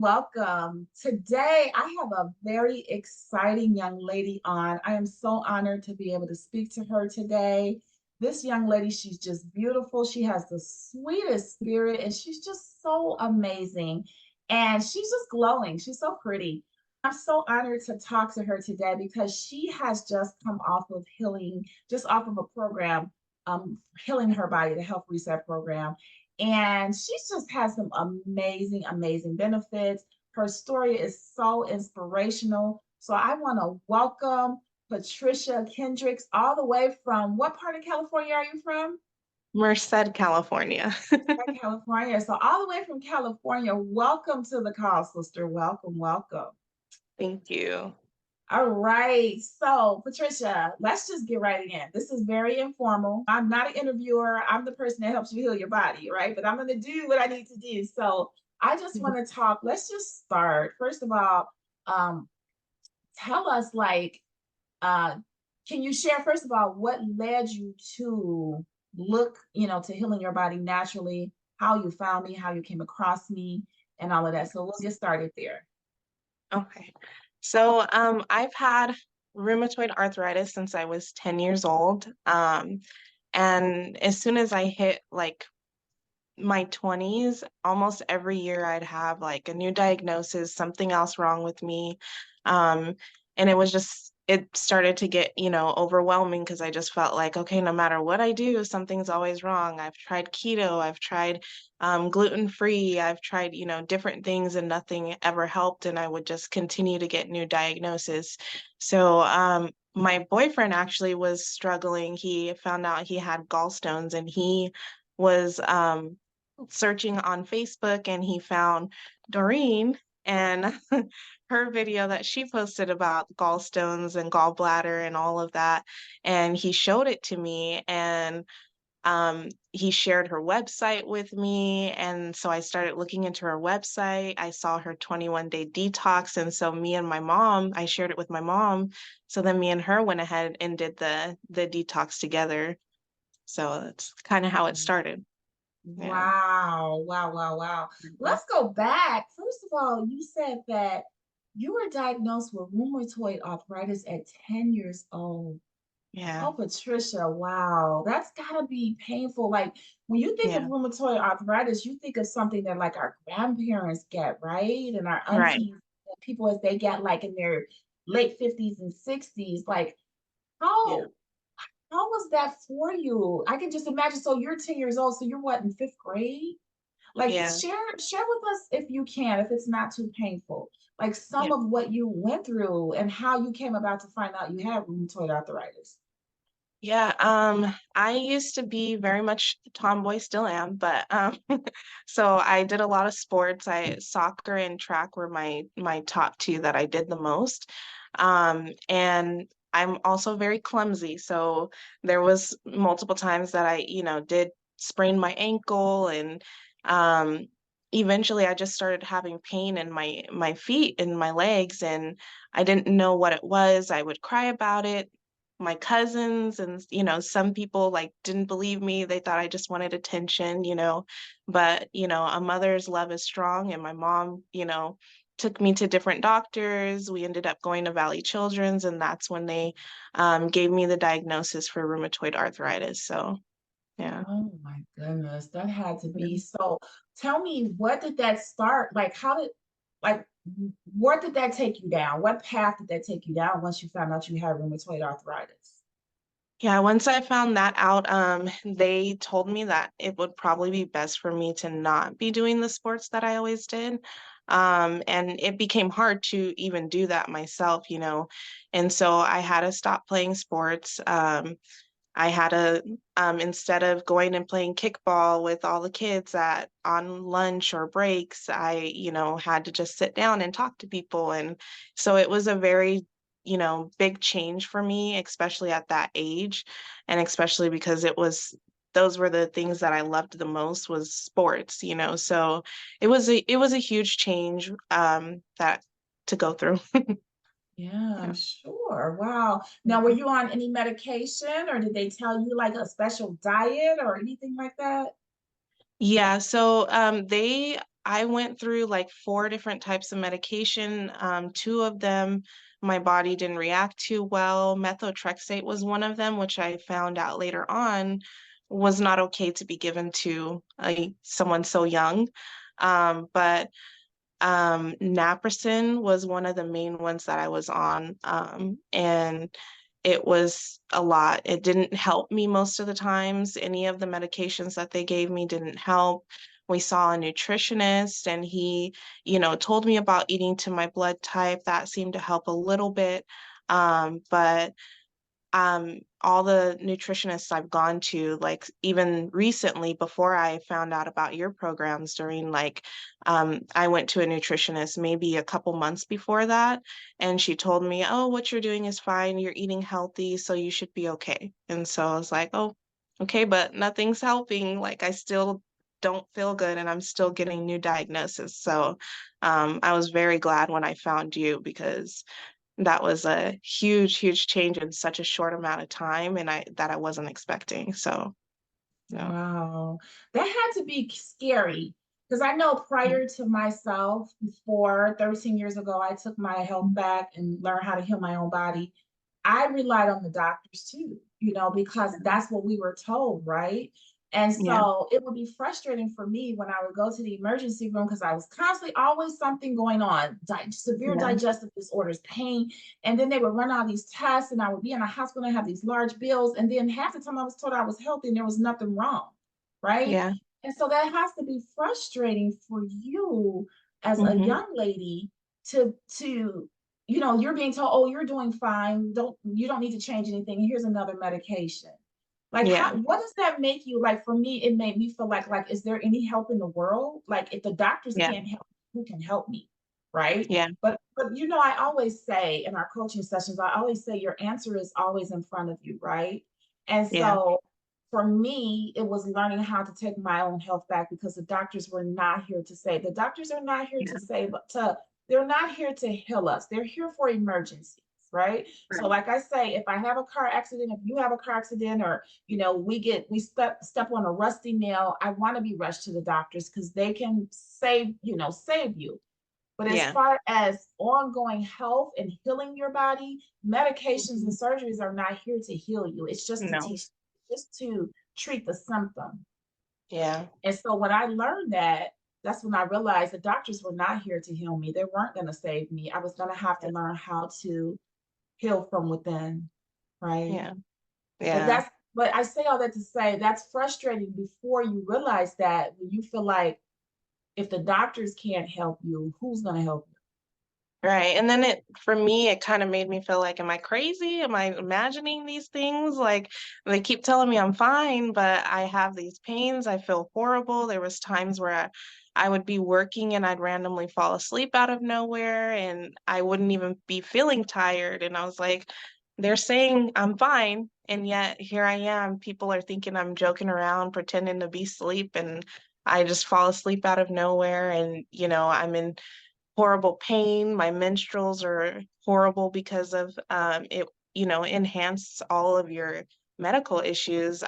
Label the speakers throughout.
Speaker 1: Welcome. Today, I have a very exciting young lady on. I am so honored to be able to speak to her today. This young lady, she's just beautiful. She has the sweetest spirit and she's just so amazing. And she's just glowing. She's so pretty. I'm so honored to talk to her today because she has just come off of healing, just off of a program, Healing Her Body, the Health Reset program. And she just has some amazing, amazing benefits. Her story is so inspirational. So I want to welcome Patricia Kendricks all the way from what part of California are you from?
Speaker 2: Merced, California.
Speaker 1: California. So all the way from California, welcome to the call, sister. Welcome, welcome.
Speaker 2: Thank you.
Speaker 1: All right. So, Patricia, let's just get right in. This is very informal. I'm not an interviewer. I'm the person that helps you heal your body, right? But I'm going to do what I need to do. So, I just want to talk. Let's just start. First of all, um, tell us uh, can you share first of all what led you to look, to healing your body naturally, how you found me, how you came across me, and all of that. So, we'll get started there.
Speaker 2: Okay. So I've had rheumatoid arthritis since I was 10 years old. And as soon as I hit like my 20s, almost every year I'd have like a new diagnosis, something else wrong with me. Um, and it started to get, overwhelming because I just felt like, okay, no matter what I do, something's always wrong. I've tried keto, I've tried gluten-free, I've tried, different things and nothing ever helped. And I would just continue to get new diagnoses. So, my boyfriend actually was struggling. He found out he had gallstones and he was searching on Facebook and he found Doreen and her video that she posted about gallstones and gallbladder and all of that. And he showed it to me and he shared her website with me. And so I started looking into her website. I saw her 21-day detox. And so me and my mom, I shared it with my mom. So then me and her went ahead and did the detox together. So that's kind of how it started. Yeah.
Speaker 1: Wow, wow, wow, wow.
Speaker 2: Mhm.
Speaker 1: Let's go back. First of all, you said that you were diagnosed with rheumatoid arthritis at 10 years old.
Speaker 2: Yeah.
Speaker 1: Oh, Patricia, wow. That's gotta be painful. Like when you think of
Speaker 2: Yeah.
Speaker 1: rheumatoid arthritis, you think of something that like our grandparents get, right? And our
Speaker 2: Right.
Speaker 1: aunties, and people as they get like in their late 50s and 60s. Like, how
Speaker 2: Yeah.
Speaker 1: how was that for you? I can just imagine. So you're 10 years old, so you're what, in fifth grade? Like
Speaker 2: Yeah.
Speaker 1: share with us if you can, if it's not too painful, like some
Speaker 2: Yeah.
Speaker 1: of what you went through and how you came about to find out you had rheumatoid arthritis.
Speaker 2: Yeah. I used to be very much a tomboy, still am, but so I did a lot of sports. Soccer and track were my top two that I did the most. And I'm also very clumsy. So there was multiple times that did sprain my ankle and um eventually I just started having pain in my feet and my legs and I didn't know what it was. I would cry about it. My cousins and some people like didn't believe me. They thought I just wanted attention, but a mother's love is strong and my mom, took me to different doctors. We ended up going to Valley Children's and that's when they gave me the diagnosis for rheumatoid arthritis. So yeah.
Speaker 1: Oh my goodness, that had to be
Speaker 2: Mhm.
Speaker 1: so. Tell me, what did that start? Like, like, what did that take you down? What path did that take you down once you found out you had rheumatoid arthritis?
Speaker 2: Yeah, once I found that out, they told me that it would probably be best for me to not be doing the sports that I always did. And it became hard to even do that myself, And so I had to stop playing sports. I had to, instead of going and playing kickball with all the kids at on lunch or breaks, I, had to just sit down and talk to people. And so it was a very, big change for me, especially at that age. And especially because those were the things that I loved the most was sports, So it was a huge change, that to go through.
Speaker 1: Yeah,
Speaker 2: Yeah.
Speaker 1: I'm sure. Wow. Now, were
Speaker 2: Mhm.
Speaker 1: you on any medication or did they tell you like a special diet or anything like that?
Speaker 2: Yeah, so they I went through like 4 different types of medication. 2 of them my body didn't react to well. Methotrexate was one of them, which I found out later on was not okay to be given to someone so young. But Naprosyn was one of the main ones that I was on, and it was a lot. It didn't help me most of the times. Any of the medications that they gave me didn't help. We saw a nutritionist, and he, told me about eating to my blood type. That seemed to help a little bit. But all the nutritionists I've gone to, like even recently before I found out about your programs during I went to a nutritionist maybe a couple months before that, and she told me, oh, what you're doing is fine, you're eating healthy, so you should be okay. And so I was like, oh, okay, but nothing's helping. Like I still don't feel good and I'm still getting new diagnosis. So I was very glad when I found you because that was a huge, huge change in such a short amount of time and I wasn't expecting. So, yeah.
Speaker 1: Wow. That had to be scary because I know
Speaker 2: Mm.
Speaker 1: prior to myself, before 13 years ago, I took my health back and learned how to heal my own body. I relied on the doctors too, because that's what we were told, right? And
Speaker 2: Yeah.
Speaker 1: so it would be frustrating for me when I would go to the emergency room because I was constantly always something going on, severe
Speaker 2: Yeah.
Speaker 1: digestive disorders, pain. And then they would run all these tests, and I would be in a hospital and have these large bills. And then half the time I was told I was healthy and there was nothing wrong, right?
Speaker 2: Yeah.
Speaker 1: And so that has to be frustrating for you as a
Speaker 2: Hmm.
Speaker 1: young lady to you're being told, oh, you're doing fine, you don't need to change anything, here's another medication. Like,
Speaker 2: Yeah.
Speaker 1: what does that make you? Like, for me, it made me feel like, is there any help in the world? Like, if the doctors
Speaker 2: Yeah.
Speaker 1: can't help, who can help me? Right.
Speaker 2: Yeah.
Speaker 1: But I always say in our coaching sessions, I always say your answer is always in front of you, right? And
Speaker 2: Yeah.
Speaker 1: so for me, it was learning how to take my own health back because the doctors were not here to save. The doctors are not here
Speaker 2: Yeah.
Speaker 1: to save, they're not here to heal us. They're here for emergencies, right? So,
Speaker 2: Right.
Speaker 1: like I say, if I have a car accident, if you have a car accident, or we step on a rusty nail, I want to be rushed to the doctors because they can save you. But as
Speaker 2: Yeah.
Speaker 1: far as ongoing health and healing your body, medications and
Speaker 2: Mhm.
Speaker 1: surgeries are not here to heal you. It's just to
Speaker 2: No.
Speaker 1: teach, just to treat the symptom.
Speaker 2: Yeah.
Speaker 1: And so when I learned that, that's when I realized the doctors were not here to heal me. They weren't going to save me. I was going to have to
Speaker 2: Yeah.
Speaker 1: learn how to heal from within, right?
Speaker 2: Yeah.
Speaker 1: But
Speaker 2: Yeah.
Speaker 1: that's but I say all that to say that's frustrating before you realize that when you feel like if the doctors can't help you, who's going to help you?
Speaker 2: Right. And then for me, it kind of made me feel like, am I crazy? Am I imagining these things? Like they keep telling me I'm fine, but I have these pains. I feel horrible. There was times where I would be working and I'd randomly fall asleep out of nowhere and I wouldn't even be feeling tired. And I was like, they're saying I'm fine. And yet here I am. People are thinking I'm joking around, pretending to be asleep, and I just fall asleep out of nowhere. And, I'm in horrible pain. My menstruals are horrible because of it, enhance all of your medical issues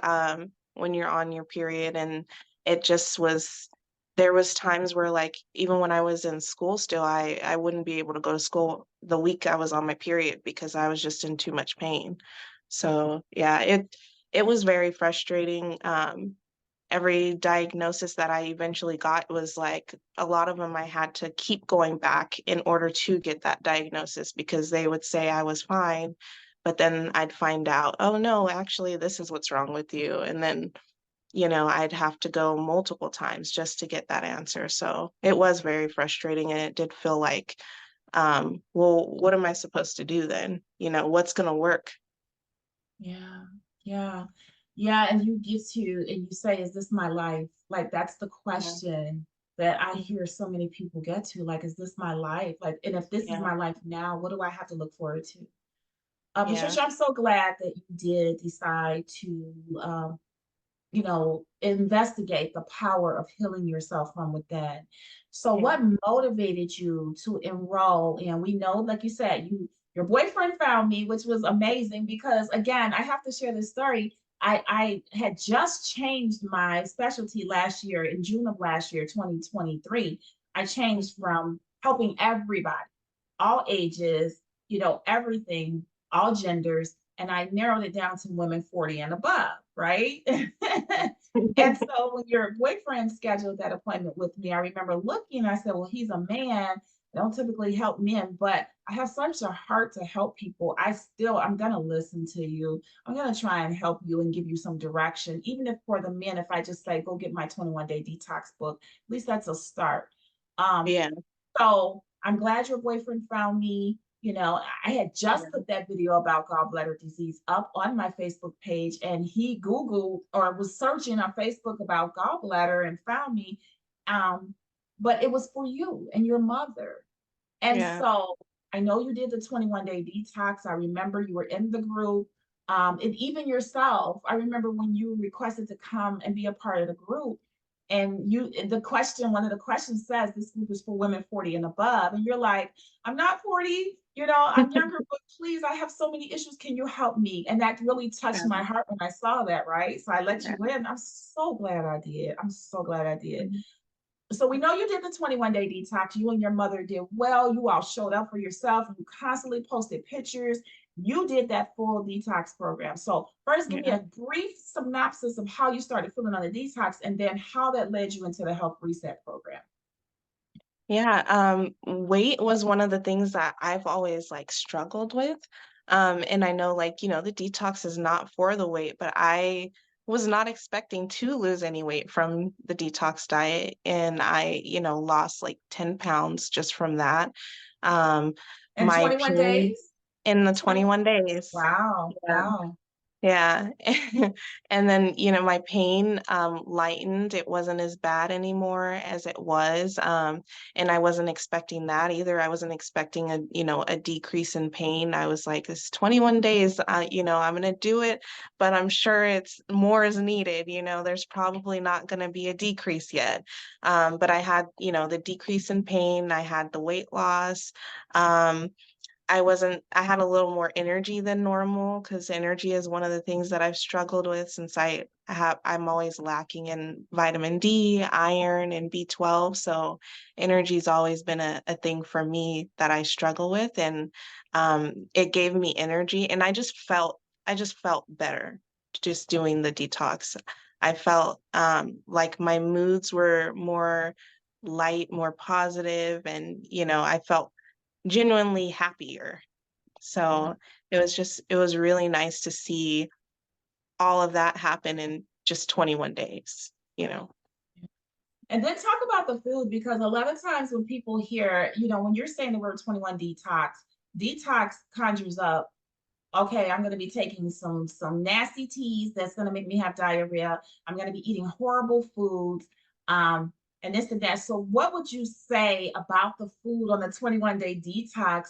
Speaker 2: when you're on your period. And it just was, there was times where like even when I was in school still, I wouldn't be able to go to school the week I was on my period because I was just in too much pain. So yeah, it was very frustrating. Every diagnosis that I eventually got was like a lot of them I had to keep going back in order to get that diagnosis because they would say I was fine, but then I'd find out, oh no, actually this is what's wrong with you. And then, I'd have to go multiple times just to get that answer. So it was very frustrating and it did feel like, well, what am I supposed to do then? What's going to work?
Speaker 1: Yeah, yeah, yeah. And you get to, and you say, is this my life? Like, that's the
Speaker 2: Yeah.
Speaker 1: question that I
Speaker 2: Mhm.
Speaker 1: hear so many people get to. Like, is this my life? Like, and if this is
Speaker 2: Yeah.
Speaker 1: my life now, what do I have to look forward to?
Speaker 2: Yeah.
Speaker 1: Patricia, I'm so glad that you did decide to, investigate the power of healing yourself from within. So
Speaker 2: Yeah.
Speaker 1: what motivated you to enroll? And we know, like you said, your boyfriend found me, which was amazing because again, I have to share this story. I had just changed my specialty last year in June of last year, 2023. I changed from helping everybody, all ages, everything, all genders, and I narrowed it down to women 40 and above, right? And so when your boyfriend scheduled that appointment with me, I remember looking, I said, well, he's a man. I don't typically help men, but I have such a heart to help people. I'm going to listen to you. I'm going to try and help you and give you some direction. Even if for the men, if I just say, go get my 21-day detox book, at least that's a start. Um,
Speaker 2: Yeah.
Speaker 1: so I'm glad your boyfriend found me. I had just
Speaker 2: Yeah.
Speaker 1: put that video about gallbladder disease up on my Facebook page, and he Googled or was searching on Facebook about gallbladder and found me. Um, but it was for you and your mother. And
Speaker 2: Yeah.
Speaker 1: so I know you did the 21-day detox. I remember you were in the group. And even yourself, I remember when you requested to come and be a part of the group. And one of the questions says this group is for women 40 and above. And you're like, I'm not 40, I'm younger, but please, I have so many issues. Can you help me? And that really touched my heart when I saw that, right? So I let you in. I'm so glad I did. I'm so glad I did.
Speaker 2: Yeah.
Speaker 1: So we know you did the 21-day detox. You and your mother did well. You all showed up for yourself. You constantly posted pictures. You did that full detox program. So first, give me
Speaker 2: Yeah.
Speaker 1: a brief synopsis of how you started feeling on the detox and then how that led you into the health reset program.
Speaker 2: Yeah, weight was one of the things that I've always like struggled with. And I know like, the detox is not for the weight, but I was not expecting to lose any weight from the detox diet. And I, lost like 10 pounds just from that. Um,
Speaker 1: And
Speaker 2: my
Speaker 1: 21
Speaker 2: pain
Speaker 1: days?
Speaker 2: in the
Speaker 1: 20.
Speaker 2: 21 days.
Speaker 1: Wow.
Speaker 2: Yeah.
Speaker 1: Wow.
Speaker 2: Yeah. And then, my pain lightened. It wasn't as bad anymore as it was. And I wasn't expecting that either. I wasn't expecting a decrease in pain. I was like, this 21 days, I'm gonna do it, but I'm sure it's more is needed. There's probably not gonna be a decrease yet. But I had, the decrease in pain, I had the weight loss. Um, I had a little more energy than normal because energy is one of the things that I've struggled with since I'm always lacking in vitamin D, iron, and B12. So energy's always been a thing for me that I struggle with. And it gave me energy and I just felt better just doing the detox. I felt like my moods were more light, more positive, and I felt genuinely happier.
Speaker 1: Yeah.
Speaker 2: So it was really nice to see all of that happen in just 21 days.
Speaker 1: And then talk about the food because a lot of times when people hear, when you're saying the word 21 detox, detox conjures up, okay, I'm going to be taking some nasty teas that's going to make me have diarrhea. I'm going to be eating horrible foods, and this and that. So, what would you say about the food on the 21-day detox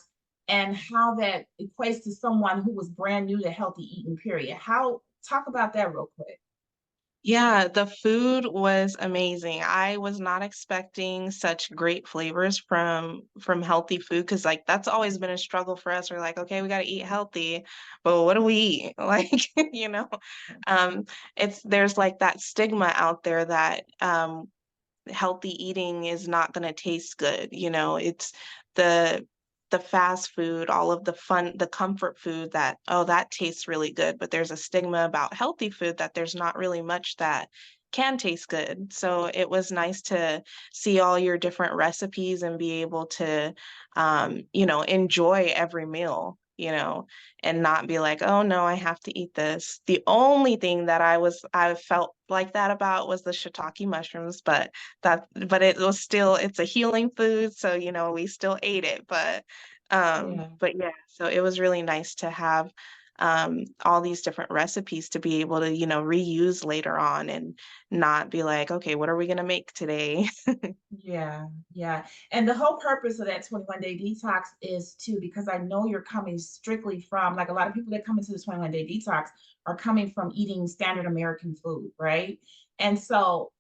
Speaker 1: and how that equates to someone who was brand new to healthy eating? Period. How talk about that real quick.
Speaker 2: Yeah, the food was amazing. I was not expecting such great flavors from healthy food because like that's always been a struggle for us. We're like, okay, we got to eat healthy, but what do we eat? Like, you know, um, there's like that stigma out there that healthy eating is not going to taste good. It's the the fast food, all of the comfort food that, oh, that tastes really good, but there's a stigma about healthy food that there's not really much that can taste good. So it was nice to see all your different recipes and be able to enjoy every meal, and not be like, oh no, I have to eat this. The only thing that I felt like that about was the shiitake mushrooms, but it's a healing food, so we still ate it.
Speaker 1: Yeah.
Speaker 2: But yeah, so it was really nice to have all these different recipes to be able to, reuse later on and not be like, okay, what are we gonna make today?
Speaker 1: Yeah, yeah. And the whole purpose of that 21-day detox is to, because I know you're coming strictly from, like a lot of people that come into the 21-day detox are coming from eating standard American food, right? And so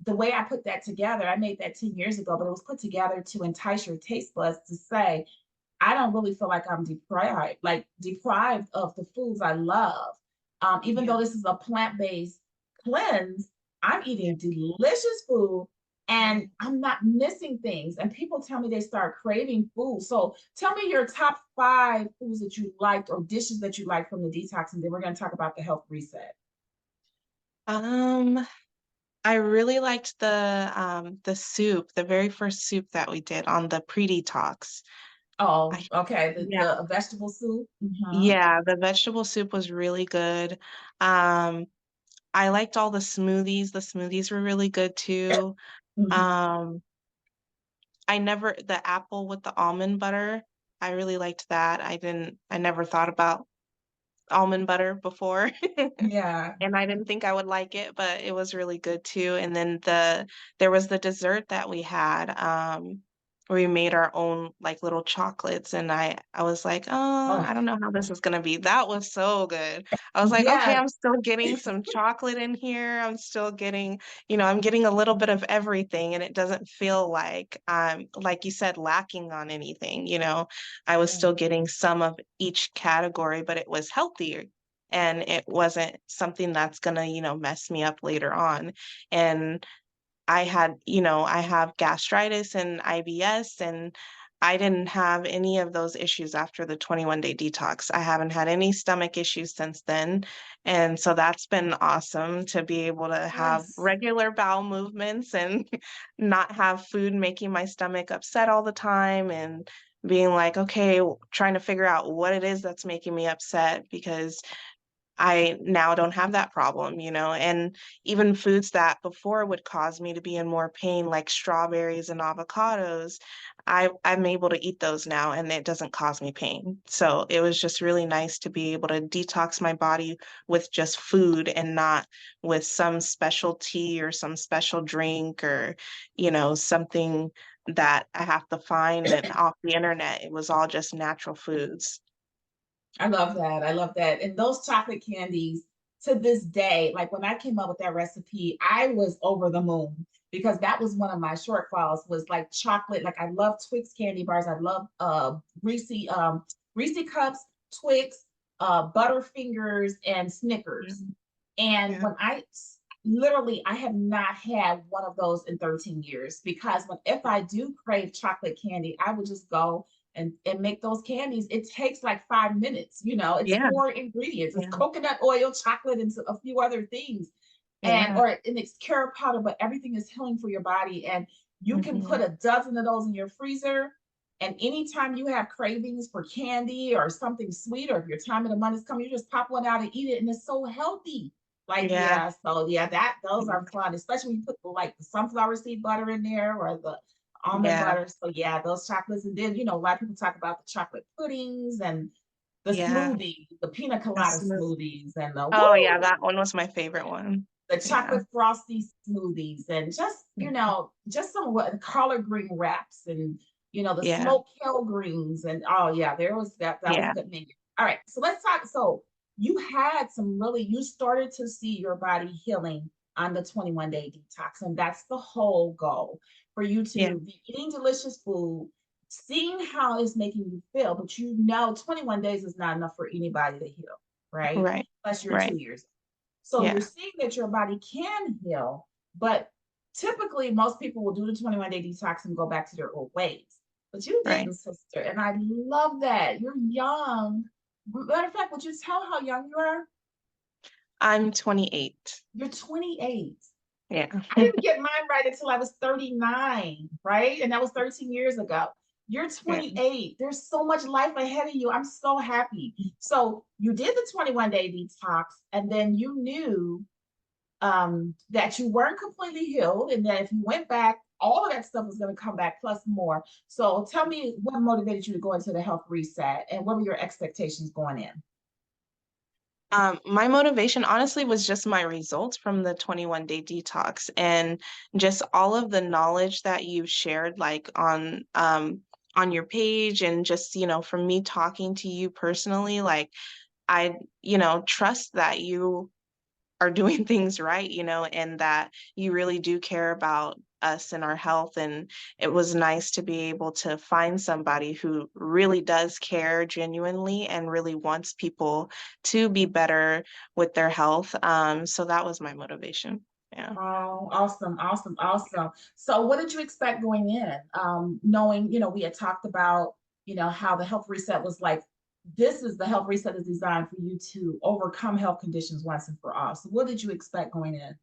Speaker 1: the way I put that together, I made that 10 years ago, but it was put together to entice your taste buds to say, I don't really feel like I'm deprived of the foods I love. Even
Speaker 2: Yeah.
Speaker 1: though this is a plant-based cleanse, I'm
Speaker 2: Yeah.
Speaker 1: eating delicious food and I'm not missing things. And people tell me they start craving food. So tell me your top five foods that you liked or dishes that you like from the detox, and then we're going to talk about the health reset.
Speaker 2: Um, I really liked the soup, the very first soup that we did on the pre-detox.
Speaker 1: Oh,
Speaker 2: I
Speaker 1: okay.
Speaker 2: Yeah,
Speaker 1: The vegetable soup. Mm-hmm.
Speaker 2: yeah, the vegetable soup was really good. Um, I liked all the smoothies. The smoothies were really good too.
Speaker 1: Mm-hmm.
Speaker 2: Um, the apple with the almond butter, I really liked that. I never thought about almond butter before.
Speaker 1: Yeah.
Speaker 2: And I didn't think I would like it, but it was really good too. And then there was the dessert that we had, where we made our own like little chocolates, and I was like, oh,
Speaker 1: Oh,
Speaker 2: I don't know how this is gonna be. That was so good. I was like, okay,
Speaker 1: yeah.
Speaker 2: I'm still getting some chocolate in here. I'm still getting, I'm getting a little bit of everything, and it doesn't feel like I'm, like you said, lacking on anything. I was still getting some of each category, but it was healthier and it wasn't something that's gonna, mess me up later on. And I have gastritis and IBS, and I didn't have any of those issues after the 21-day detox. I haven't had any stomach issues since then. And so that's been awesome to be able to have
Speaker 1: Yes.
Speaker 2: regular bowel movements and not have food making my stomach upset all the time and being like, okay, trying to figure out what it is that's making me upset because I now don't have that problem. And even foods that before would cause me to be in more pain, like strawberries and avocados, I'm able to eat those now and it doesn't cause me pain. So it was just really nice to be able to detox my body with just food and not with some special tea or some special drink or, something that I have to find and off the internet. It was all just natural foods.
Speaker 1: I love that. I love that. And those chocolate candies to this day, like when I came up with that recipe, I was over the moon because that was one of my shortfalls was like chocolate. Like I love Twix candy bars. I love Reese cups, Twix, Butterfingers, and Snickers.
Speaker 2: Mhm.
Speaker 1: And
Speaker 2: Yeah.
Speaker 1: when I literally I have not had one of those in 13 years because when if I do crave chocolate candy, I would just go and make those candies. It takes like 5 minutes. It's
Speaker 2: Yeah.
Speaker 1: four ingredients. It's
Speaker 2: Yeah.
Speaker 1: coconut oil, chocolate, and a few other things. And
Speaker 2: Yeah.
Speaker 1: or and it's carrot powder, but everything is healing for your body. And you can put
Speaker 2: Mhm.
Speaker 1: a dozen of those in your freezer. And anytime you have cravings for candy or something sweet, or if your time of the month is coming, you just pop one out and eat it, and it's so healthy. Like,
Speaker 2: Yeah.
Speaker 1: yeah, so yeah, that those
Speaker 2: Yeah.
Speaker 1: are fun, especially when you put the sunflower seed butter in there or the almond
Speaker 2: Yeah.
Speaker 1: butter. So yeah, those chocolates, and then a lot of people talk about the chocolate puddings and the
Speaker 2: Yeah.
Speaker 1: smoothies, the pina colada
Speaker 2: That's
Speaker 1: smoothies, and the
Speaker 2: Oh yeah,
Speaker 1: woo,
Speaker 2: that one was my favorite one.
Speaker 1: the
Speaker 2: Yeah.
Speaker 1: chocolate frosty smoothies, and just just some of what collard green wraps, and the
Speaker 2: Yeah.
Speaker 1: smoked kale greens, and oh yeah, there was that was a
Speaker 2: Yeah.
Speaker 1: good menu. All right, so let's talk. So you started to see your body healing on the 21-day detox, and that's the whole goal for you
Speaker 2: Yeah.
Speaker 1: to be eating delicious food, seeing how it's making you feel. But 21 days is not enough for anybody to heal, right?
Speaker 2: Right.
Speaker 1: Unless you're
Speaker 2: Right.
Speaker 1: 2 years. So you're
Speaker 2: Yeah.
Speaker 1: seeing that your body can heal, but typically most people will do the 21-day detox and go back to their old ways. But you
Speaker 2: Right.
Speaker 1: didn't, sister. And I love that. You're young. Matter of fact, would you tell how young you are?
Speaker 2: I'm 28.
Speaker 1: You're 28.
Speaker 2: Yeah.
Speaker 1: I didn't get mine right until I was 39, right? And that was 13 years ago. You're
Speaker 2: Yeah.
Speaker 1: 28. There's so much life ahead of you. I'm so happy. So you did the 21-day detox, and then you knew that you weren't completely healed, and that if you went back, all of that stuff was going to come back plus more. So tell me what motivated you to go into the health reset, and what were your expectations going in?
Speaker 2: My motivation honestly was just my results from the 21-day detox and just all of the knowledge that you've shared like on your page and just, from me talking to you personally, like I, trust that you are doing things right, and that you really do care about us and our health. And it was nice to be able to find somebody who really does care genuinely and really wants people to be better with their health. So that was my motivation. Yeah.
Speaker 1: Oh, awesome, awesome, awesome. So what did you expect going in? Knowing, we had talked about, how the health reset was like, this is the health reset is designed for you to overcome health conditions once and for all. So what did you expect going in?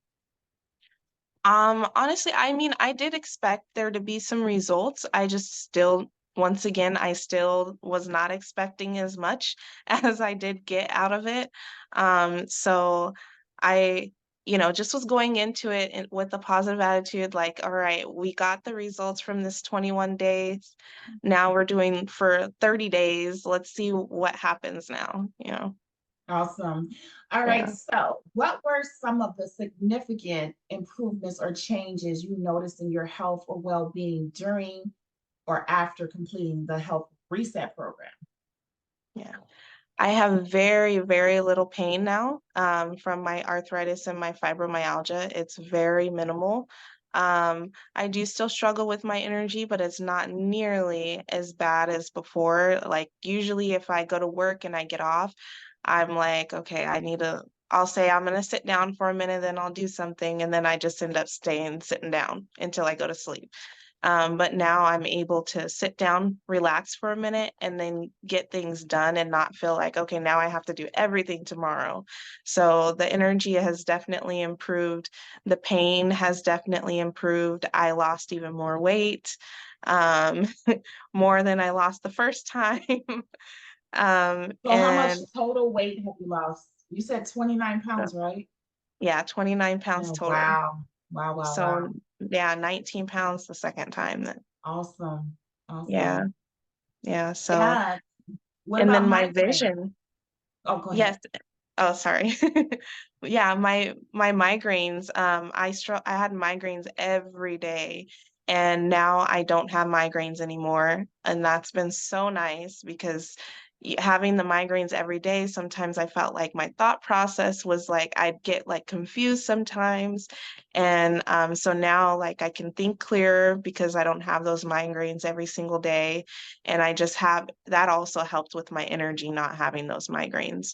Speaker 2: Honestly, I mean, I did expect there to be some results. I just still, once again, I still was not expecting as much as I did get out of it. So I, just was going into it with a positive attitude, like, all right, we got the results from this 21 days. Now we're doing for 30 days. Let's see what happens now.
Speaker 1: Awesome. All right.
Speaker 2: Yeah.
Speaker 1: So, what were some of the significant improvements or changes you noticed in your health or well-being during or after completing the health reset program?
Speaker 2: Yeah. I have very, very little pain now from my arthritis and my fibromyalgia. It's very minimal. I do still struggle with my energy, but it's not nearly as bad as before. Like, usually, if I go to work and I get off, I'm like, okay, I'll say I'm gonna sit down for a minute, then I'll do something, and then I just end up staying sitting down until I go to sleep. But now I'm able to sit down, relax for a minute, and then get things done and not feel like, okay, now I have to do everything tomorrow. So the energy has definitely improved. The pain has definitely improved. I lost even more weight, um, more than I lost the first time.
Speaker 1: So, how much
Speaker 2: And
Speaker 1: total weight have you lost? You said 29
Speaker 2: uh,
Speaker 1: pounds, right?
Speaker 2: yeah, 29 pounds
Speaker 1: Oh,
Speaker 2: total.
Speaker 1: wow. Wow, wow,
Speaker 2: So
Speaker 1: wow.
Speaker 2: yeah, 19 pounds the second time.
Speaker 1: Awesome.
Speaker 2: Yeah,
Speaker 1: Awesome.
Speaker 2: yeah. So,
Speaker 1: Yeah. What
Speaker 2: and
Speaker 1: about
Speaker 2: then my
Speaker 1: migraine?
Speaker 2: vision.
Speaker 1: Oh, go ahead.
Speaker 2: Yes. Oh, sorry. Yeah, my migraines, I had migraines every day, and now I don't have migraines anymore, and that's been so nice because having the migraines every day, sometimes I felt like my thought process was like I'd get like confused sometimes, and so now like I can think clearer because I don't have those migraines every single day, and I just have that also helped with my energy not having those migraines.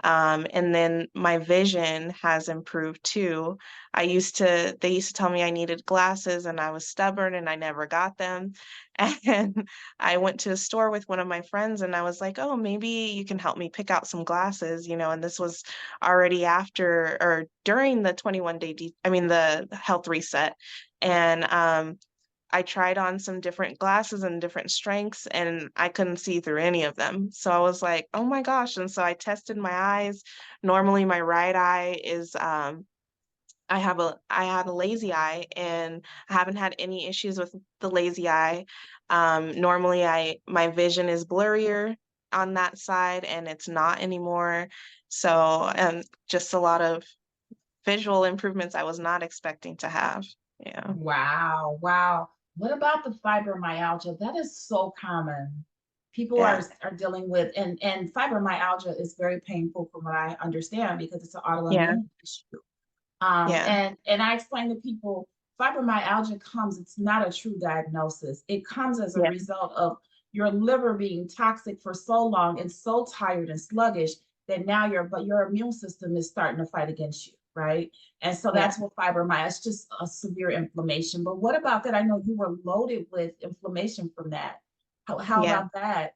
Speaker 2: And then my vision has improved too. They used to tell me I needed glasses and I was stubborn and I never got them. And I went to a store with one of my friends and I was like, oh, maybe you can help me pick out some glasses, and this was already after or during the 21-day, the health reset. And I tried on some different glasses and different strengths, and I couldn't see through any of them. So I was like, oh my gosh. And so I tested my eyes. Normally, my right eye is, I had a lazy eye, and I haven't had any issues with the lazy eye. Normally, my vision is blurrier on that side, and it's not anymore. So, just a lot of visual improvements I was not expecting to have. Yeah.
Speaker 1: Wow, wow. What about the fibromyalgia? That is so common. People
Speaker 2: Yeah.
Speaker 1: are dealing with, and fibromyalgia is very painful from what I understand because it's an
Speaker 2: Yeah.
Speaker 1: autoimmune issue.
Speaker 2: Yeah.
Speaker 1: And I explain to people, fibromyalgia comes, it's not a true diagnosis. It comes as a
Speaker 2: Yeah.
Speaker 1: result of your liver being toxic for so long and so tired and sluggish that now your immune system is starting to fight against you, right? And so
Speaker 2: Yeah.
Speaker 1: that's what fibromyalgia, it's just a severe inflammation. But what about that? I know you were loaded with inflammation from that. How
Speaker 2: Yeah.
Speaker 1: about that?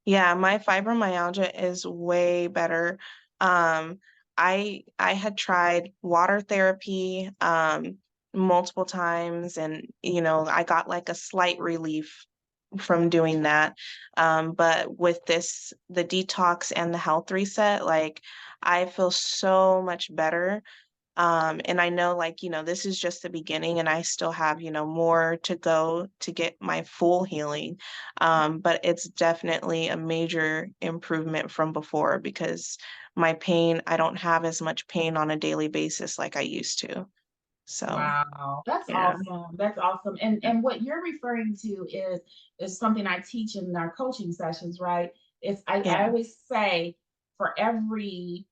Speaker 2: Yeah, my fibromyalgia is way better. Um, I had tried water therapy multiple times, and I got like a slight relief from doing that. But with the detox and the health reset, like I feel so much better. And I know, like, this is just the beginning, and I still have, more to go to get my full healing. But it's definitely a major improvement from before because I don't have as much pain on a daily basis like I used to. So,
Speaker 1: Wow, that's
Speaker 2: yeah,
Speaker 1: awesome. That's awesome. And what you're referring to is something I teach in our coaching sessions, right? It's I
Speaker 2: yeah,
Speaker 1: always say for every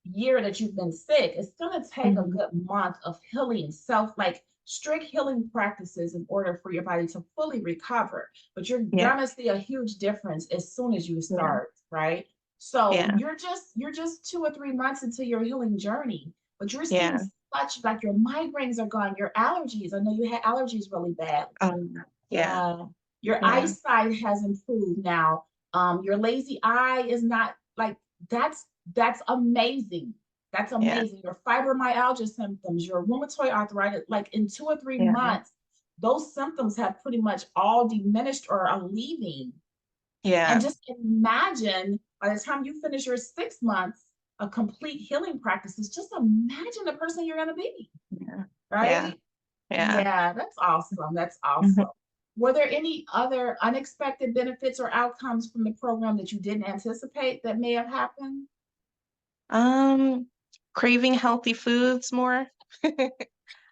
Speaker 1: year that you've been sick, it's going to take a
Speaker 2: Mhm.
Speaker 1: good month of healing, like strict healing practices in order for your body to fully recover. But you're
Speaker 2: Yeah.
Speaker 1: gonna see a huge difference as soon as you
Speaker 2: Yeah.
Speaker 1: start, right? So
Speaker 2: Yeah.
Speaker 1: you're just 2 or 3 months into your healing journey, but you're seeing
Speaker 2: Yeah.
Speaker 1: such, like, your migraines are gone, your allergies. I know you had allergies really bad.
Speaker 2: Yeah.
Speaker 1: Yeah. Your
Speaker 2: Yeah.
Speaker 1: eyesight has improved now. Your lazy eye is not like that's amazing. That's
Speaker 2: Yeah.
Speaker 1: amazing. Your fibromyalgia symptoms, your rheumatoid arthritis, like in 2 or 3
Speaker 2: Yeah.
Speaker 1: months, those symptoms have pretty much all diminished or are leaving. And
Speaker 2: Yeah.
Speaker 1: just imagine by the time you finish your 6 months of complete healing practices, just imagine the person you're going to be,
Speaker 2: Yeah. Yeah.
Speaker 1: right?
Speaker 2: Yeah.
Speaker 1: Yeah, that's awesome. That's
Speaker 2: Mhm.
Speaker 1: awesome. Were there any other unexpected benefits or outcomes from the program that you didn't anticipate that may have happened?
Speaker 2: Um, Craving healthy foods more.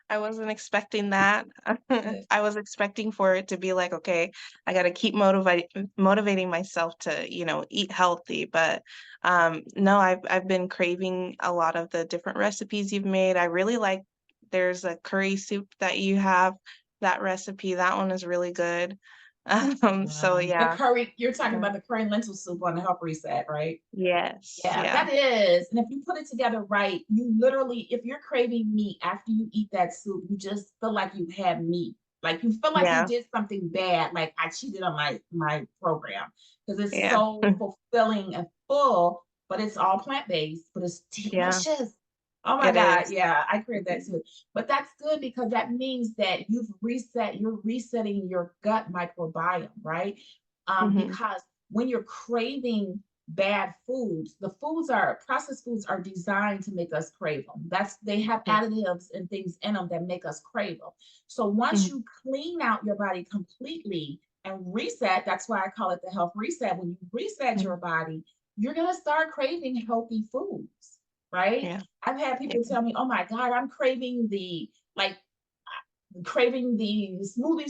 Speaker 2: I wasn't expecting that.
Speaker 1: Good.
Speaker 2: I was expecting for it to be like, okay, I got to keep motivating myself to, eat healthy. But no, I've been craving a lot of the different recipes you've made. I really like there's a curry soup that you have, that recipe. That one is really good. So
Speaker 1: The
Speaker 2: yeah.
Speaker 1: curry, you're talking
Speaker 2: Yeah.
Speaker 1: about the curry lentil soup on the Help Reset, right?
Speaker 2: Yes.
Speaker 1: Yeah,
Speaker 2: Yeah.
Speaker 1: that is. And if you put it together right, you literally, if you're craving meat after you eat that soup, you just feel like you've had meat. Like you feel like you
Speaker 2: Yeah.
Speaker 1: did something bad. Like I cheated on my program because it's
Speaker 2: Yeah.
Speaker 1: so fulfilling and full, but it's all plant-based, but it's
Speaker 2: Yeah.
Speaker 1: delicious. Oh my
Speaker 2: It
Speaker 1: God.
Speaker 2: is.
Speaker 1: Yeah, I crave that
Speaker 2: Mhm.
Speaker 1: too. But that's good because that means that you're resetting your gut microbiome, right?
Speaker 2: Mhm.
Speaker 1: Because when you're craving bad foods, the foods are processed foods are designed to make us crave them. They have
Speaker 2: Yeah.
Speaker 1: additives and things in them that make us crave them. So once
Speaker 2: Mhm.
Speaker 1: you clean out your body completely and reset, that's why I call it the health reset. When you reset
Speaker 2: Mhm.
Speaker 1: your body, you're gonna start craving healthy foods, right?
Speaker 2: Yeah.
Speaker 1: I've had
Speaker 2: Yeah.
Speaker 1: people tell me, "Oh my God, I'm craving the smoothies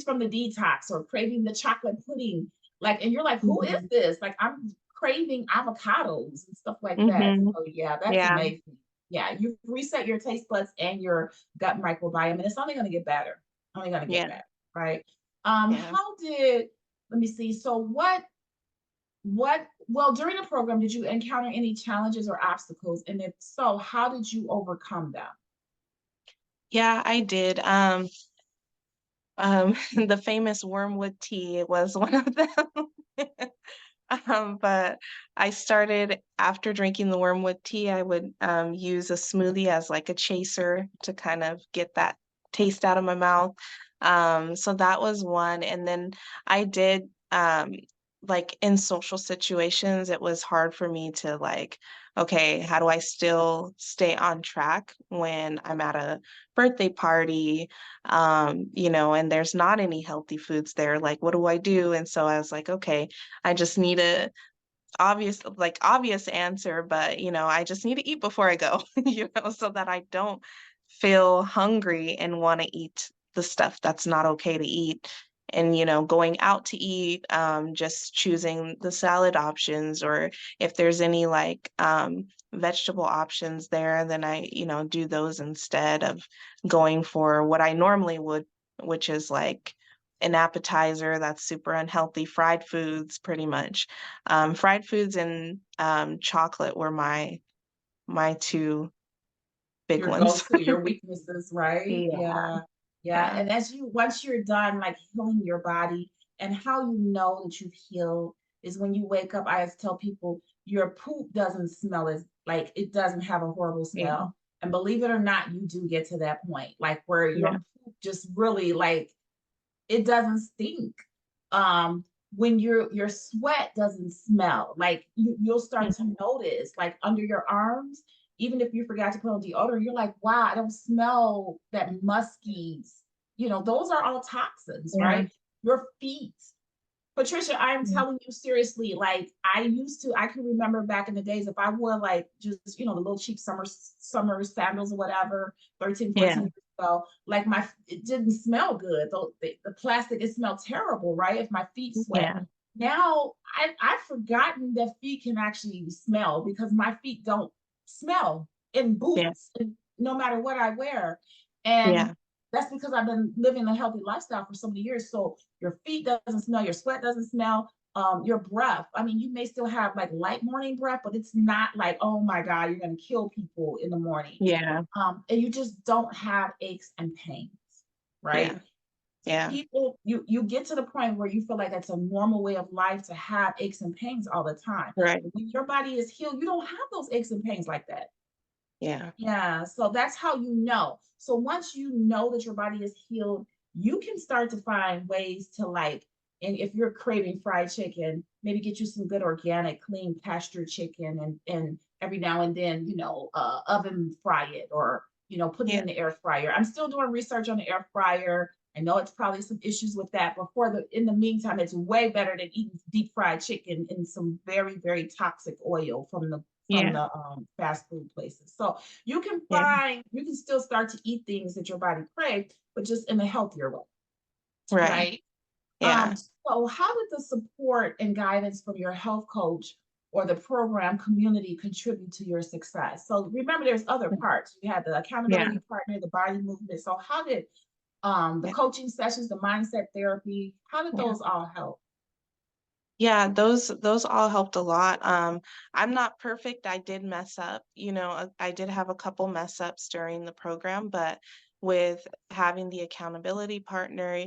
Speaker 1: from the detox or craving the chocolate pudding." Like, and you're like, who is
Speaker 2: Mhm.
Speaker 1: this? Like, I'm craving avocados and stuff like that.
Speaker 2: Mhm.
Speaker 1: So yeah, that's
Speaker 2: Yeah.
Speaker 1: amazing. Yeah, you've reset your taste buds and your gut microbiome, and it's only going to get better. Only going to get
Speaker 2: Yeah.
Speaker 1: better, right?
Speaker 2: Yeah.
Speaker 1: How did Let me see. So well, during the program, did you encounter any challenges or obstacles? And if so, how did you overcome them?
Speaker 2: Yeah, I did. The famous wormwood tea was one of them. But I started after drinking the wormwood tea, I would use a smoothie as like a chaser to kind of get that taste out of my mouth. So that was one. And then I did like in social situations, it was hard for me to like, okay, how do I still stay on track when I'm at a birthday party, and there's not any healthy foods there? Like, what do I do? And so I was like, okay, I just need a obvious answer, but I just need to eat before I go, so that I don't feel hungry and want to eat the stuff that's not okay to eat. And going out to eat, just choosing the salad options, or if there's any like vegetable options there, then I do those instead of going for what I normally would, which is like an appetizer that's super unhealthy, fried foods pretty much. Fried foods and chocolate were my two big
Speaker 1: Your
Speaker 2: ones.
Speaker 1: go-to, your weaknesses, right?
Speaker 2: Yeah,
Speaker 1: Yeah. Yeah.
Speaker 2: yeah,
Speaker 1: And once you're done like healing your body, and how you know that you've healed is when you wake up. I always tell people your poop doesn't smell as like it doesn't have a horrible
Speaker 2: yeah,
Speaker 1: smell. And believe it or not, you do get to that point, like where your
Speaker 2: yeah,
Speaker 1: poop just really like it doesn't stink. When your sweat doesn't smell, like you'll start
Speaker 2: mhm,
Speaker 1: to notice, like under your arms, even if you forgot to put on deodorant, you're like, wow, I don't smell that musky. Those are all toxins,
Speaker 2: yeah,
Speaker 1: right? Your feet. Patricia, I am
Speaker 2: yeah,
Speaker 1: telling you seriously, like I can remember back in the days if I wore like just, the little cheap summer sandals or whatever, 13,
Speaker 2: yeah,
Speaker 1: 14 years ago, like it didn't smell good. The plastic, it smelled terrible, right? If my feet sweat.
Speaker 2: yeah,
Speaker 1: Now I've forgotten that feet can actually smell because my feet don't smell in
Speaker 2: Yeah.
Speaker 1: boots and no matter what I wear. And
Speaker 2: Yeah.
Speaker 1: that's because I've been living a healthy lifestyle for so many years. So your feet doesn't smell, your sweat doesn't smell, your breath. I mean, you may still have like light morning breath, but it's not like, oh my God, you're gonna kill people in the morning.
Speaker 2: Yeah.
Speaker 1: And you just don't have aches and pains, right?
Speaker 2: Yeah. Yeah.
Speaker 1: People, you get to the point where you feel like that's a normal way of life to have aches and pains all the time.
Speaker 2: Right.
Speaker 1: When your body is healed, you don't have those aches and pains like that.
Speaker 2: Yeah.
Speaker 1: Yeah, so that's how you know. So once you know that your body is healed, you can start to find ways to like, and if you're craving fried chicken, maybe get you some good organic, clean pasture chicken and every now and then, oven fry it or put it
Speaker 2: Yeah.
Speaker 1: in the air fryer. I'm still doing research on the air fryer. I know it's probably some issues with that, but in the meantime, it's way better than eating deep fried chicken in some very, very toxic oil from
Speaker 2: Yeah.
Speaker 1: the fast food places. So
Speaker 2: Yeah.
Speaker 1: you can still start to eat things that your body craves, but just in a healthier way,
Speaker 2: Right.
Speaker 1: right?
Speaker 2: Yeah.
Speaker 1: So how did the support and guidance from your health coach or the program community contribute to your success? So remember, there's other parts. You had the
Speaker 2: Yeah.
Speaker 1: accountability partner, the body movement. So how did the
Speaker 2: Yeah.
Speaker 1: coaching sessions, the mindset therapy, how did
Speaker 2: Yeah.
Speaker 1: those all help?
Speaker 2: Yeah, those all helped a lot. I'm not perfect. I did mess up. I did have a couple mess ups during the program, but with having the accountability partner,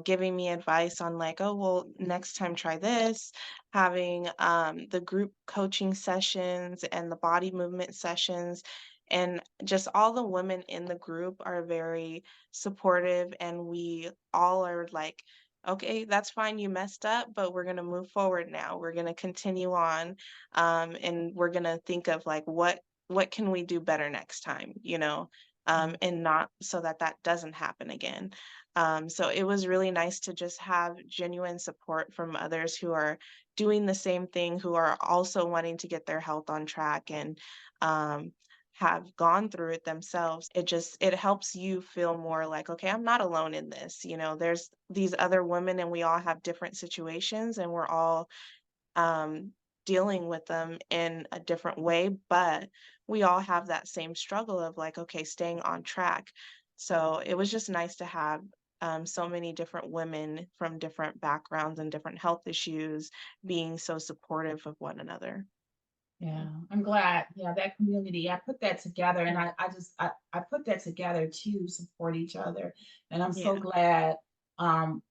Speaker 2: giving me advice on like, oh, well, next time try this, having the group coaching sessions and the body movement sessions, and just all the women in the group are very supportive, and we all are like, okay, that's fine. You messed up, but we're going to move forward now. We're going to continue on. And we're going to think of like, what can we do better next time, and not so that that doesn't happen again. So it was really nice to just have genuine support from others who are doing the same thing, who are also wanting to get their health on track and, have gone through it themselves. It helps you feel more like, okay, I'm not alone in this. There's these other women and we all have different situations and we're all um dealing with them in a different way, but we all have that same struggle of like, okay, staying on track. So it was just nice to have so many different women from different backgrounds and different health issues being so supportive of one another.
Speaker 1: Yeah, I'm glad. Yeah, that community, I put that together and
Speaker 2: Yeah.
Speaker 1: I put that together to support each other. And I'm so
Speaker 2: Yeah.
Speaker 1: glad. Um,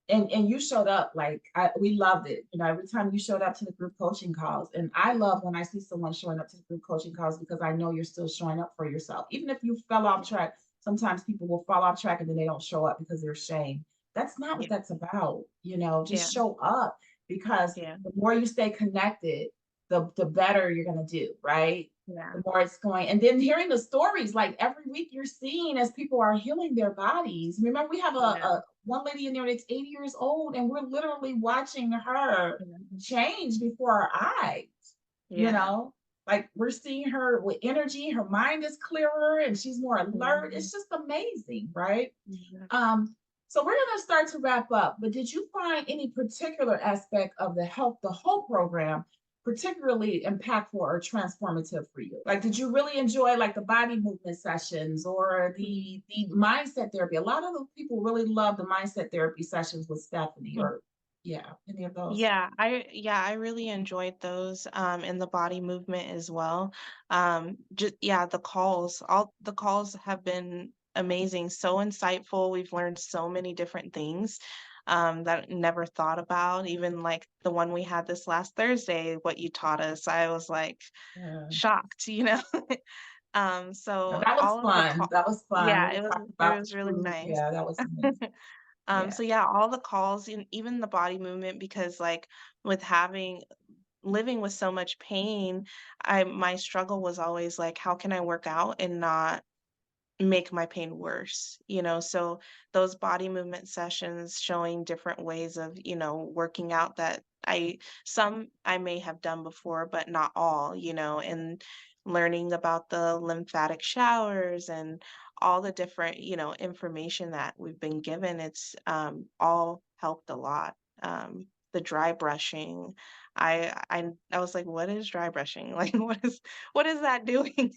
Speaker 1: and you showed up like we loved it. Every time you showed up to the group coaching calls. And I love when I see someone showing up to the group coaching calls because I know you're still showing up for yourself. Even if you fell off track, sometimes people will fall off track and then they don't show up because they're ashamed. That's not what
Speaker 2: Yeah.
Speaker 1: that's about.
Speaker 2: Yeah.
Speaker 1: Just show up because
Speaker 2: Yeah.
Speaker 1: the more you stay connected, the better you're gonna do, right?
Speaker 2: Yeah.
Speaker 1: The more it's going. And then hearing the stories, like every week you're seeing as people are healing their bodies. Remember, we have
Speaker 2: Yeah.
Speaker 1: a one lady in there that's 80 years old, and we're literally watching her
Speaker 2: Yeah.
Speaker 1: change before our eyes, you
Speaker 2: Yeah.
Speaker 1: know? Like we're seeing her with energy, her mind is clearer and she's more alert.
Speaker 2: Mhm.
Speaker 1: It's just amazing, right?
Speaker 2: Yeah.
Speaker 1: Um, so we're going to start to wrap up, but did you find any particular aspect of the whole program, particularly impactful or transformative for you? Like, did you really enjoy like the body movement sessions or
Speaker 2: Mhm.
Speaker 1: the mindset therapy? A lot of the people really love the mindset therapy sessions with Stephanie, or yeah, any of those.
Speaker 2: Yeah, I really enjoyed those and the body movement as well. Just yeah, all the calls have been amazing, so insightful. We've learned so many different things that I never thought about. Even like the one we had this last Thursday, what you taught us, I was like
Speaker 1: Yeah.
Speaker 2: shocked.
Speaker 1: Yeah,
Speaker 2: So
Speaker 1: that was
Speaker 2: all of the
Speaker 1: fun.
Speaker 2: call,
Speaker 1: That was fun.
Speaker 2: yeah,
Speaker 1: We talked
Speaker 2: it
Speaker 1: about the
Speaker 2: was really
Speaker 1: food.
Speaker 2: nice.
Speaker 1: Yeah, that was amazing. Yeah.
Speaker 2: So yeah, all the calls and even the body movement, because like with having living with so much pain, my struggle was always like, how can I work out and not make my pain worse, so those body movement sessions showing different ways of, working out that I may have done before, but not all, and learning about the lymphatic showers and all the different, information that we've been given, it's all helped a lot. the dry brushing. I was like, what is dry brushing? Like, what is that doing?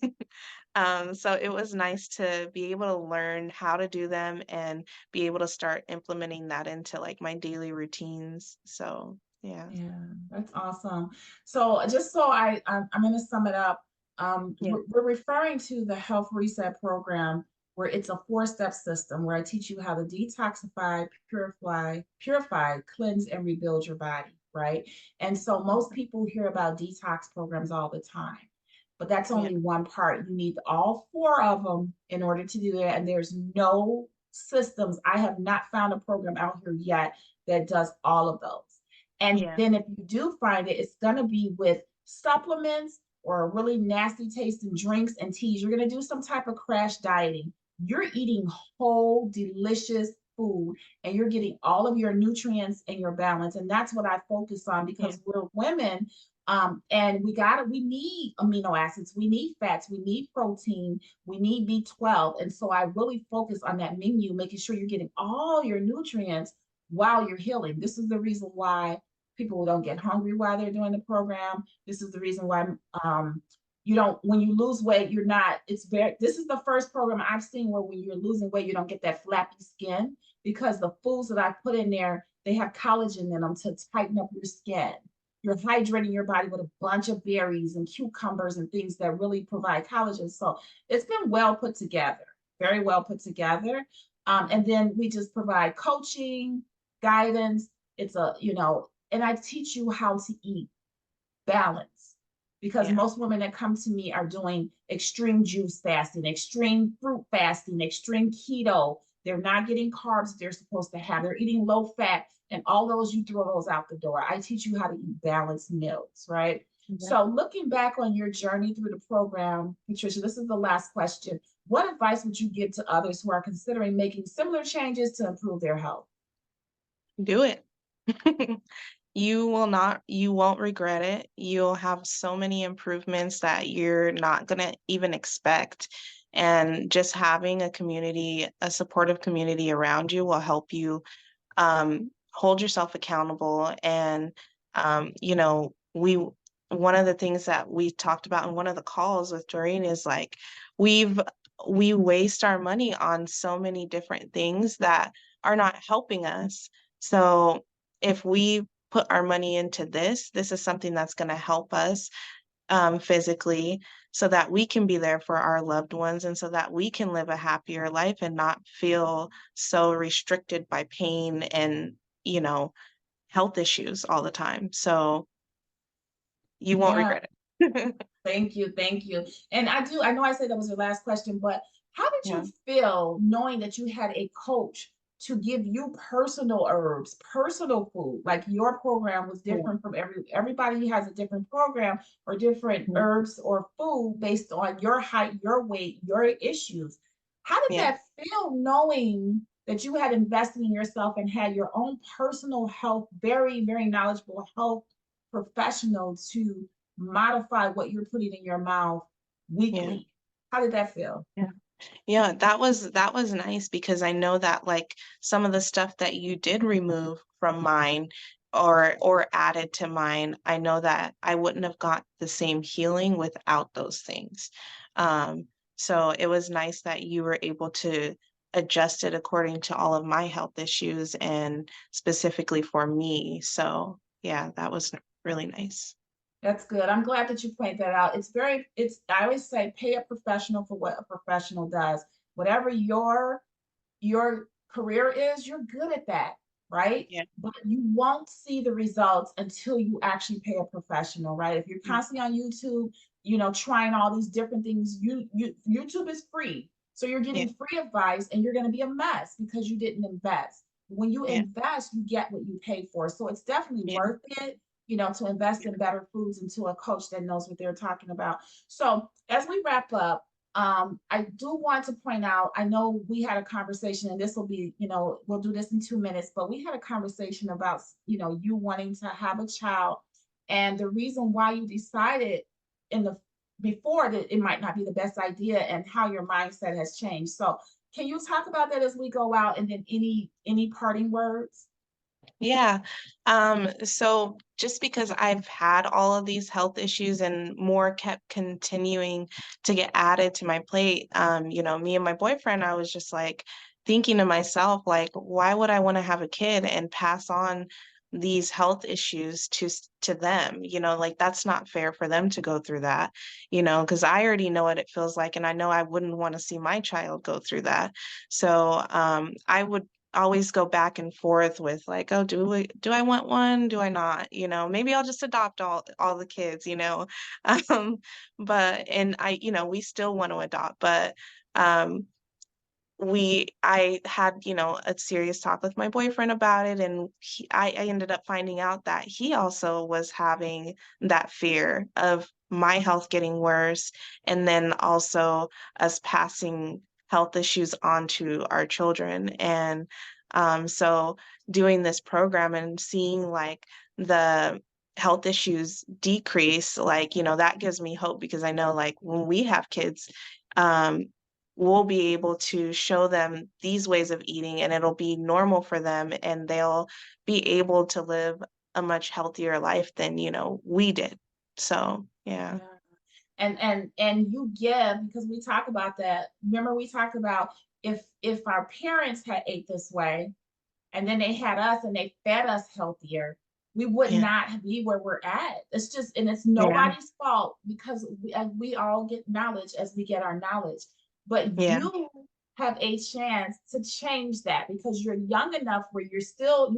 Speaker 2: So it was nice to be able to learn how to do them and be able to start implementing that into like my daily routines. So yeah.
Speaker 1: Yeah, that's awesome. So just so I'm going to sum it up.
Speaker 2: Yeah.
Speaker 1: We're referring to the Health Reset program, where it's a four-step system where I teach you how to detoxify, purify, cleanse, and rebuild your body, right? And so most people hear about detox programs all the time, but that's
Speaker 2: Yeah.
Speaker 1: only one part. You need all four of them in order to do that. And there's no systems. I have not found a program out here yet that does all of those. And
Speaker 2: Yeah.
Speaker 1: then if you do find it, it's going to be with supplements or really nasty tasting drinks and teas. You're going to do some type of crash dieting. You're eating whole, delicious food and you're getting all of your nutrients and your balance. And that's what I focus on
Speaker 2: Yeah.
Speaker 1: because we're women. And we need amino acids, we need fats, we need protein, we need B12. And so I really focus on that menu, making sure you're getting all your nutrients while you're healing. This is the reason why people don't get hungry while they're doing the program. This is the reason why you don't, when you lose weight, you're not, this is the first program I've seen where when you're losing weight, you don't get that flappy skin because the foods that I put in there, they have collagen in them to tighten up your skin. You're hydrating your body with a bunch of berries and cucumbers and things that really provide collagen. So it's been well put together, very well put together. And then we just provide coaching, guidance. It's and I teach you how to eat balance because
Speaker 2: Yeah.
Speaker 1: most women that come to me are doing extreme juice fasting, extreme fruit fasting, extreme keto. They're not getting carbs they're supposed to have. They're eating low fat, and all those you throw those out the door. I teach you how to eat balanced meals, right?
Speaker 2: Yeah.
Speaker 1: So, looking back on your journey through the program, Patricia, this is the last question. What advice would you give to others who are considering making similar changes to improve their health?
Speaker 2: Do it. You won't regret it. You'll have so many improvements that you're not gonna even expect. And just having a community, a supportive community around you will help you hold yourself accountable. And one of the things that we talked about in one of the calls with Doreen is like we've we waste our money on so many different things that are not helping us. So if we put our money into this is something that's going to help us physically so that we can be there for our loved ones and so that we can live a happier life and not feel so restricted by pain and, you know, health issues all the time. So you won't
Speaker 1: Yeah.
Speaker 2: regret it.
Speaker 1: Thank you. Thank you. And I know I said that was your last question, but how did you
Speaker 2: Yeah.
Speaker 1: feel knowing that you had a coach to give you personal herbs, personal food? Like your program was
Speaker 2: Yeah.
Speaker 1: different from everybody has a different program or different
Speaker 2: Mhm.
Speaker 1: herbs or food based on your height, your weight, your issues. How did
Speaker 2: Yeah.
Speaker 1: that feel knowing that you had invested in yourself and had your own personal health, very, very knowledgeable health professional to modify what you're putting in your mouth
Speaker 2: Yeah.
Speaker 1: weekly? How did that feel?
Speaker 2: Yeah. Yeah, that was nice because I know that like some of the stuff that you did remove from mine or added to mine, I know that I wouldn't have got the same healing without those things. Um, so it was nice that you were able to adjust it according to all of my health issues and specifically for me. So yeah, that was really nice.
Speaker 1: That's good. I'm glad that you point that out. I always say pay a professional for what a professional does. Whatever your career is, you're good at that, right?
Speaker 2: Yeah.
Speaker 1: But you won't see the results until you actually pay a professional, right? If you're
Speaker 2: Mm.
Speaker 1: constantly on YouTube, trying all these different things, YouTube is free. So you're
Speaker 2: Yeah.
Speaker 1: getting free advice and you're going to be a mess because you didn't invest. When you
Speaker 2: Yeah.
Speaker 1: invest, you get what you pay for. So it's definitely
Speaker 2: Yeah.
Speaker 1: worth it, to invest in better foods and to a coach that knows what they're talking about. So as we wrap up, I do want to point out, I know we had a conversation, and this will be, we'll do this in 2 minutes, but we had a conversation about, you wanting to have a child and the reason why you decided in the before that it might not be the best idea and how your mindset has changed. So can you talk about that as we go out and then any parting words?
Speaker 2: Yeah. So just because I've had all of these health issues and more kept continuing to get added to my plate, me and my boyfriend, I was just like thinking to myself, like, why would I want to have a kid and pass on these health issues to them? Like that's not fair for them to go through that, because I already know what it feels like, and I know I wouldn't want to see my child go through that. So I would always go back and forth with like, oh, do I want one? Do I not? Maybe I'll just adopt all the kids, Um, but and we still want to adopt, but um I had, a serious talk with my boyfriend about it, and I ended up finding out that he also was having that fear of my health getting worse, and then also us passing health issues on to our children. And so doing this program and seeing like the health issues decrease, like, that gives me hope because I know like when we have kids, um, we'll be able to show them these ways of eating and it'll be normal for them and they'll be able to live a much healthier life than, we did. So, yeah.
Speaker 1: Yeah. And you give, because we talk about that. Remember, we talked about if our parents had ate this way, and then they had us and they fed us healthier, we would
Speaker 2: Yeah.
Speaker 1: not be where we're at. It's just, and it's
Speaker 2: Yeah.
Speaker 1: nobody's fault because we all get knowledge as we get our knowledge. But
Speaker 2: Yeah.
Speaker 1: you have a chance to change that because you're young enough where you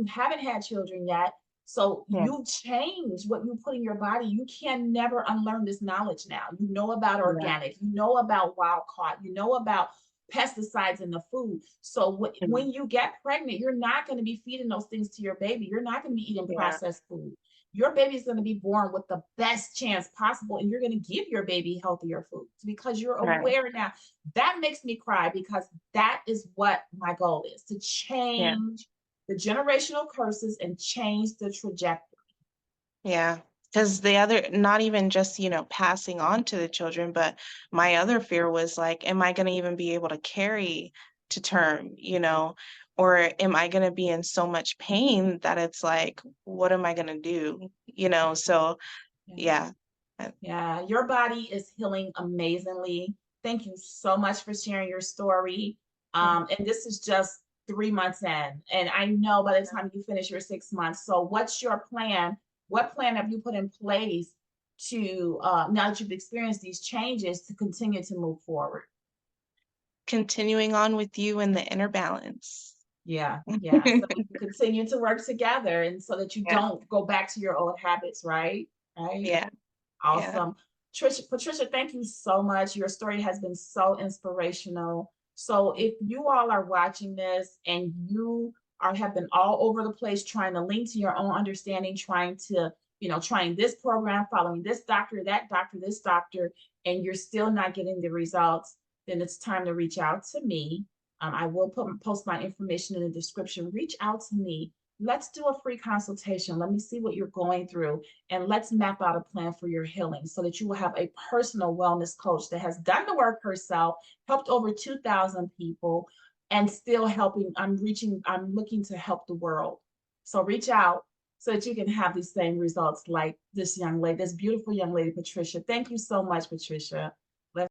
Speaker 1: haven't had children yet. So
Speaker 2: Yeah.
Speaker 1: you change what you put in your body. You can never unlearn this knowledge now. You know about
Speaker 2: Yeah.
Speaker 1: organic, you know about wild caught, you know about pesticides in the food. So when you get pregnant, you're not going to be feeding those things to your baby. You're not going to be eating
Speaker 2: Yeah.
Speaker 1: processed food. Your baby is going to be born with the best chance possible, and you're going to give your baby healthier foods because you're
Speaker 2: Right.
Speaker 1: aware now. That makes me cry because that is what my goal is, to
Speaker 2: Yeah.
Speaker 1: change the generational curses and change the trajectory.
Speaker 2: Yeah, because the other, not even just, passing on to the children, but my other fear was like, am I going to even be able to carry to term, or am I going to be in so much pain that it's like, what am I going to do? So
Speaker 1: Yeah.
Speaker 2: yeah.
Speaker 1: Yeah, your body is healing amazingly. Thank you so much for sharing your story. And this is just 3 months in. And I know by the time you finish your 6 months. So, what's your plan? What plan have you put in place to, now that you've experienced these changes, to continue to move forward?
Speaker 2: Continuing on with you in the inner balance.
Speaker 1: Yeah, yeah. So we can continue to work together and so that you
Speaker 2: Yeah.
Speaker 1: don't go back to your old habits, right? Right.
Speaker 2: Yeah. Yeah.
Speaker 1: Awesome. Patricia, thank you so much. Your story has been so inspirational. So if you all are watching this and you have been all over the place trying to link to your own understanding, trying to, trying this program, following this doctor, that doctor, this doctor, and you're still not getting the results, then it's time to reach out to me. I will post my information in the description. Reach out to me. Let's do a free consultation. Let me see what you're going through and let's map out a plan for your healing so that you will have a personal wellness coach that has done the work herself, helped over 2,000 people, and still helping. I'm looking to help the world. So reach out so that you can have these same results like this young lady, this beautiful young lady, Patricia. Thank you so much, Patricia.